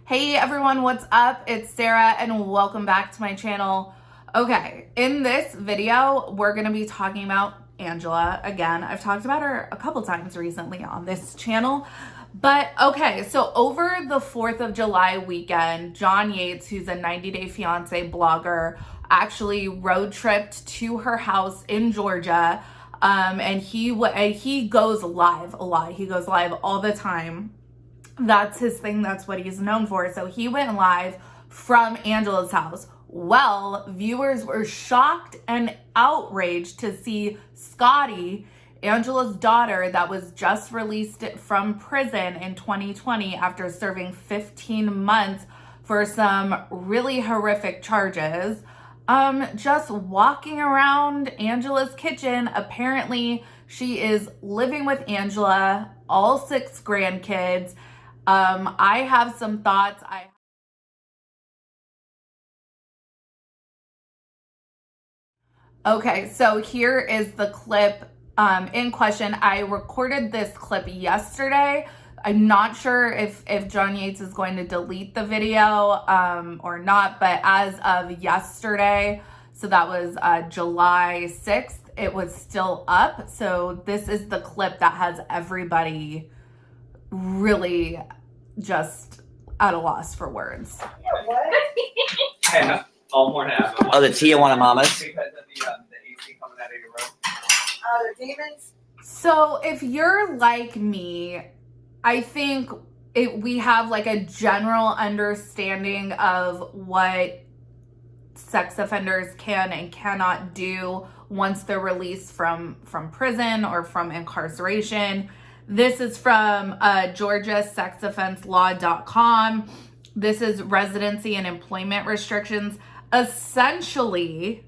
Hey everyone, what's up? It's Sarah and welcome back to my channel. Okay, in this video, we're gonna be talking about Angela again. I've talked about her a couple times recently on this channel. But okay, so over the 4th of July weekend, John Yates, who's a 90-day fiance blogger, actually road tripped to her house in Georgia. And he goes live a lot. He goes live all the time. That's his thing. That's what he's known for. So he went live from Angela's house. Well, viewers were shocked and outraged to see Scottie, Angela's daughter, that was just released from prison in 2020 after serving 15 months for some really horrific charges, just walking around Angela's kitchen. Apparently, she is living with Angela, all 6 grandkids. I have some thoughts. Okay, so here is the clip in question. I recorded this clip yesterday. I'm not sure if John Yates is going to delete the video or not, but as of yesterday, so that was July 6th, it was still up. So this is the clip that has everybody really just at a loss for words. What? Yeah, all morning. Oh, the Tijuana Mamas. Because of the AC coming out of your room. The demons. So if you're like me, I think we have like a general understanding of what sex offenders can and cannot do once they're released from prison or from incarceration. This is from GeorgiaSexOffenseLaw.com. This is residency and employment restrictions. Essentially,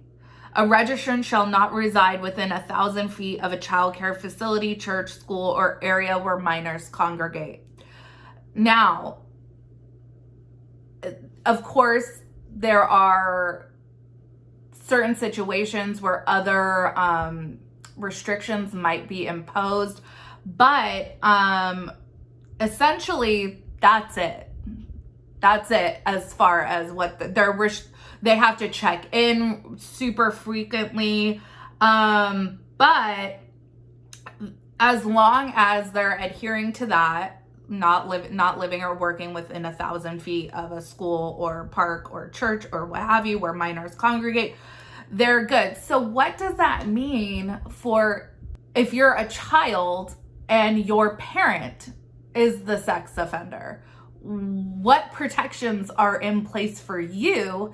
a registrant shall not reside within 1,000 feet of a child care facility, church, school, or area where minors congregate. Now, of course, there are certain situations where other restrictions might be imposed, but essentially that's it. That's it as far as what they have to check in super frequently. But as long as they're adhering to that, not living or working within 1,000 feet of a school or park or church or what have you where minors congregate, they're good. So what does that mean for if you're a child and your parent is the sex offender? What protections are in place for you?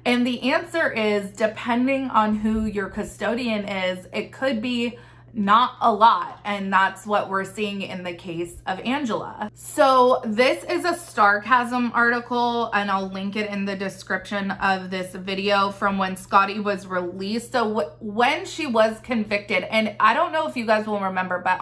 And the answer is, depending on who your custodian is, it could be not a lot. And that's what we're seeing in the case of Angela. So this is a Sarcasm article, and I'll link it in the description of this video, from when Scottie was released. So when she was convicted, and I don't know if you guys will remember, but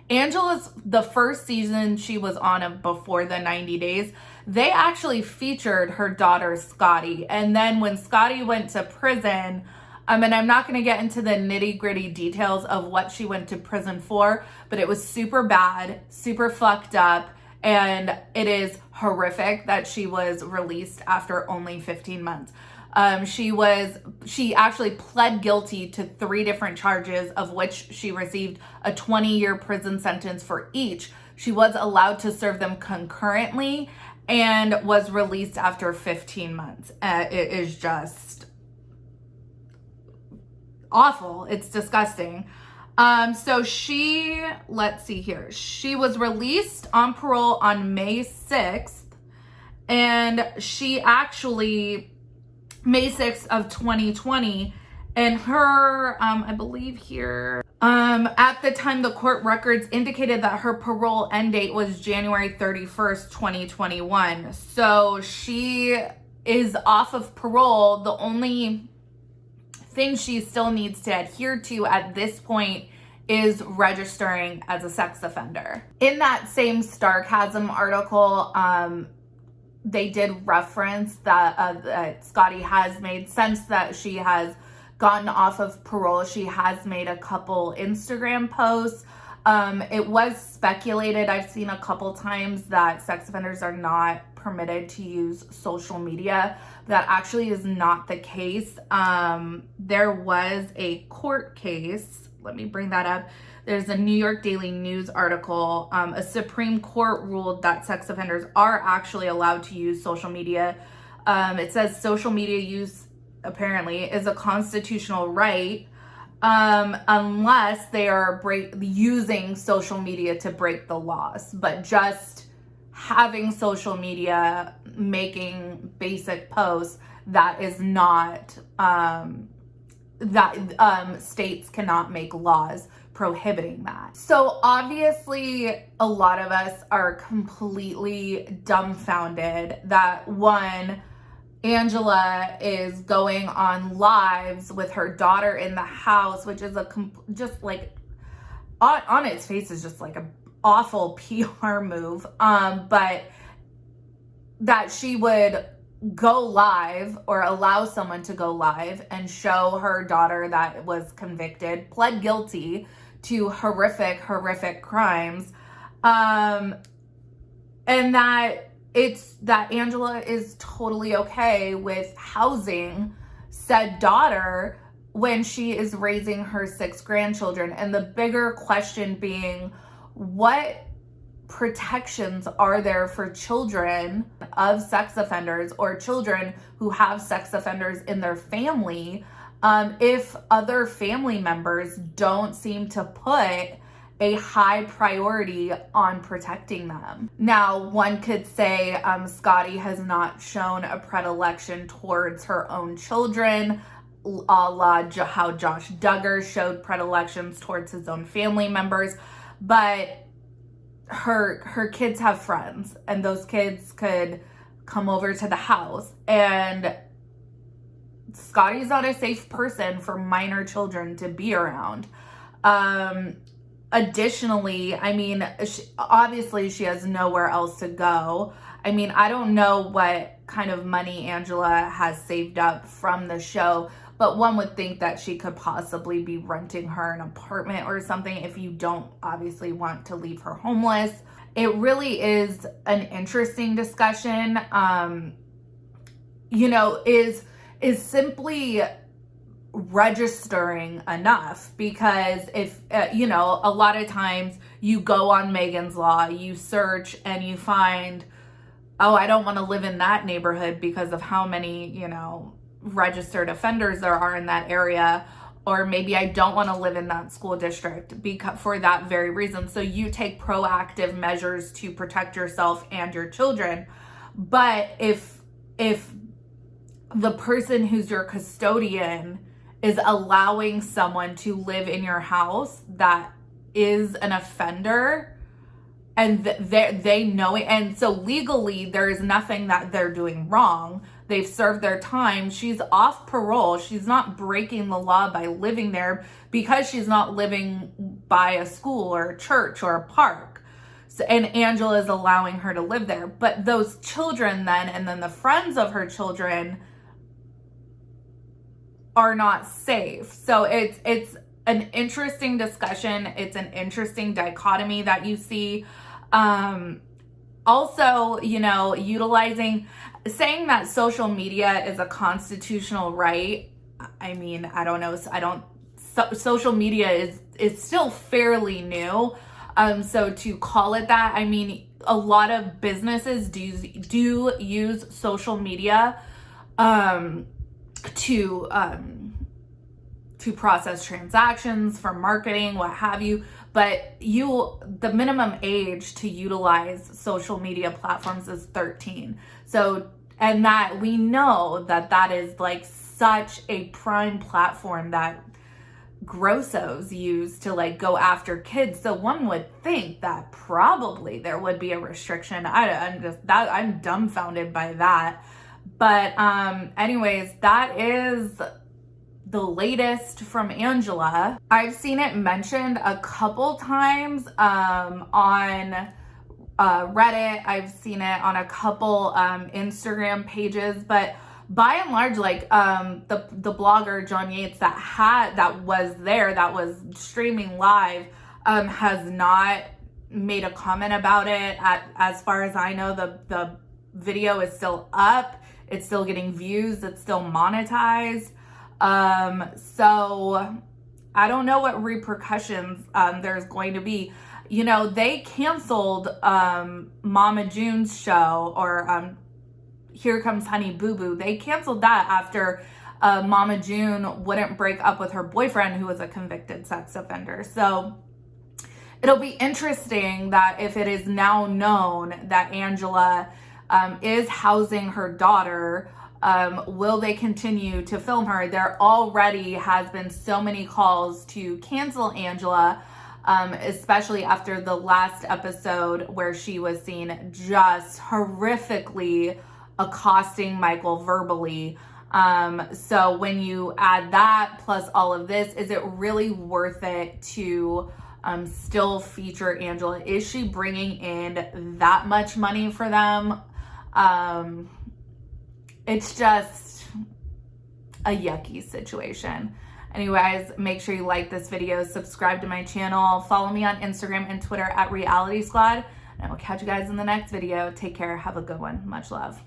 Angela's, the first season she was on before the 90 days, they actually featured her daughter, Scottie. And then when Scottie went to prison, and I'm not going to get into the nitty gritty details of what she went to prison for, but it was super bad, super fucked up. And it is horrific that she was released after only 15 months. She actually pled guilty to 3 different charges, of which she received a 20-year prison sentence for each. She was allowed to serve them concurrently and was released after 15 months. It is just awful. It's disgusting. So let's see here. She was released on parole on May 6th, and she actually, May 6th of 2020, and her, I believe here, at the time the court records indicated that her parole end date was January 31st, 2021. So she is off of parole. The only thing she still needs to adhere to at this point is registering as a sex offender. In that same Sarcasm article, they did reference that Scottie has made, since that she has gotten off of parole, she has made a couple Instagram posts. It was speculated, I've seen a couple times, that sex offenders are not permitted to use social media. That actually is not the case. There was a court case. Let me bring that up. There's a New York Daily News article. A Supreme Court ruled that sex offenders are actually allowed to use social media. It says social media use apparently is a constitutional right, unless they are using social media to break the laws. But just having social media, making basic posts, that is not, states cannot make laws prohibiting that. So obviously a lot of us are completely dumbfounded that one, Angela is going on lives with her daughter in the house, which is just like on its face is just like an awful PR move. But that she would go live or allow someone to go live and show her daughter that was convicted, pled guilty to horrific crimes. And that Angela is totally okay with housing said daughter when she is raising her 6 grandchildren. And the bigger question being, what protections are there for children of sex offenders or children who have sex offenders in their family if other family members don't seem to put a high priority on protecting them? Now, one could say Scottie has not shown a predilection towards her own children, a la how Josh Duggar showed predilections towards his own family members, but her kids have friends, and those kids could come over to the house, and Scottie's not a safe person for minor children to be around. Additionally, I mean, obviously she has nowhere else to go. I mean, I don't know what kind of money Angela has saved up from the show, but one would think that she could possibly be renting her an apartment or something if you don't obviously want to leave her homeless. It really is an interesting discussion. Is simply registering enough? Because if, a lot of times you go on Megan's Law, you search and you find, oh, I don't want to live in that neighborhood because of how many, registered offenders there are in that area, or maybe I don't want to live in that school district for that very reason. So you take proactive measures to protect yourself and your children. But if the person who's your custodian is allowing someone to live in your house that is an offender, and they know it, and so legally there is nothing that they're doing wrong. They've served their time. She's off parole. She's not breaking the law by living there because she's not living by a school or a church or a park. So, and Angela is allowing her to live there. But those children then, and then the friends of her children, are not safe. So it's an interesting discussion. It's an interesting dichotomy that you see. Also, saying that social media is a constitutional right. I mean, I don't know. Social media is still fairly new. So to call it that, I mean, a lot of businesses do use social media, to process transactions, for marketing, what have you. But the minimum age to utilize social media platforms is 13. So, and that we know that is like such a prime platform that grossos use to like go after kids. So one would think that probably there would be a restriction. I'm dumbfounded by that. But anyways, that is the latest from Angela. I've seen it mentioned a couple times on Reddit. I've seen it on a couple Instagram pages, but by and large, like the blogger John Yates that was streaming live, has not made a comment about it. As far as I know, the video is still up. It's still getting views. It's still monetized. So I don't know what repercussions there's going to be. You know, they canceled Mama June's show, or Here Comes Honey Boo Boo. They canceled that after Mama June wouldn't break up with her boyfriend, who was a convicted sex offender. So it'll be interesting that if it is now known that Angela is housing her daughter, will they continue to film her? There already has been so many calls to cancel Angela, especially after the last episode where she was seen just horrifically accosting Michael verbally. So when you add that plus all of this, is it really worth it to still feature Angela? Is she bringing in that much money for them? It's just a yucky situation. Anyways, make sure you like this video, subscribe to my channel, follow me on Instagram and Twitter at Reality Squad, and I will catch you guys in the next video. Take care. Have a good one. Much love.